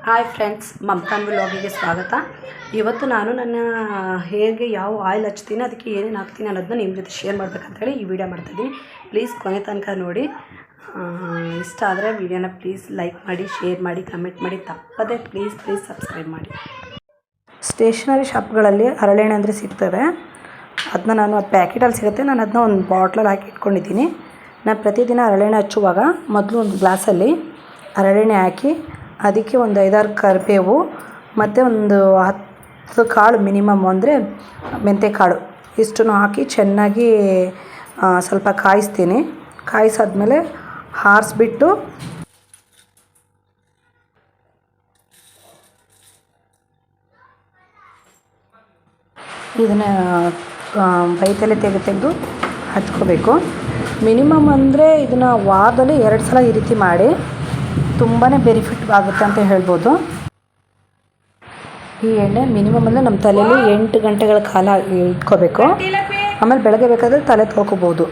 Hi friends, ಮಮತಾನ್ ವ್ಲಾಗಿಗೆ ಸ್ವಾಗತ. ಇವತ್ತು ನಾನು ನನ್ನ ಹೇರ್ಗೆ ಯಾವ ಆಯಿಲ್ ಹಚ್ತೀನಿ, ಅದಕ್ಕೆ ಏನೇನು ಹಾಕ್ತೀನಿ ಅನ್ನೋದನ್ನ ನಿಮ್ಮ ಜೊತೆ ಶೇರ್ ಮಾಡಬೇಕಂತೇಳಿ ಈ ವಿಡಿಯೋ ಮಾಡ್ತಾಯಿದ್ದೀನಿ. ಪ್ಲೀಸ್ ಕೊನೆ ತನಕ ನೋಡಿ. ಇಷ್ಟ ಆದರೆ ವಿಡಿಯೋನ ಪ್ಲೀಸ್ ಲೈಕ್ ಮಾಡಿ, ಶೇರ್ ಮಾಡಿ, ಕಮೆಂಟ್ ಮಾಡಿ, ತಪ್ಪದೆ ಪ್ಲೀಸ್ ಸಬ್ಸ್ಕ್ರೈಬ್ ಮಾಡಿ. ಸ್ಟೇಷನರಿ ಶಾಪ್ಗಳಲ್ಲಿ ಹರಳೆಣ್ಣೆ ಅಂದರೆ ಸಿಗ್ತವೆ. ಅದನ್ನ ನಾನು ಅದು ಪ್ಯಾಕೆಟಲ್ಲಿ ಸಿಗುತ್ತೆ. ನಾನು ಅದನ್ನ ಒಂದು ಬಾಟ್ಲಲ್ಲಿ ಹಾಕಿ ಇಟ್ಕೊಂಡಿದ್ದೀನಿ. ನಾನು ಪ್ರತಿದಿನ ಹರಳೆಣ್ಣೆ ಹಚ್ಚುವಾಗ ಮೊದಲು ಒಂದು ಗ್ಲಾಸಲ್ಲಿ ಹರಳೆಣ್ಣೆ ಹಾಕಿ ಅದಕ್ಕೆ ಒಂದು 5-6 ಕರಿಬೇವು ಮತ್ತು ಒಂದು 10 ಕಾಳು ಮಿನಿಮಮ್ ಅಂದರೆ ಮೆಂತ್ಯ ಕಾಳು ಇಷ್ಟನ್ನು ಹಾಕಿ ಚೆನ್ನಾಗಿ ಸ್ವಲ್ಪ ಕಾಯಿಸ್ತೀನಿ. ಕಾಯಿಸಾದ್ಮೇಲೆ ಆರಿಸ್ಬಿಟ್ಟು ಇದನ್ನು ಬೈತಲೆ ತೆಗೆದು ಹಚ್ಕೋಬೇಕು. ಮಿನಿಮಮ್ ಅಂದರೆ ಇದನ್ನು ವಾರದಲ್ಲಿ 2 ಸಲ ಈ ರೀತಿ ಮಾಡಿ ತುಂಬಾ ಬೆನಿಫಿಟ್ ಆಗುತ್ತೆ ಅಂತ ಹೇಳ್ಬೋದು. ಈ ಎಣ್ಣೆ ಮಿನಿಮಮ್ ಅಂದರೆ ನಮ್ಮ ತಲೆಯಲ್ಲಿ 8 ಗಂಟೆಗಳ ಕಾಲ ಇಟ್ಕೋಬೇಕು. ಆಮೇಲೆ ಬೆಳಗ್ಗೆ ಬೇಕಾದರೆ ತಲೆ ತೊಳ್ಕೊಬೋದು.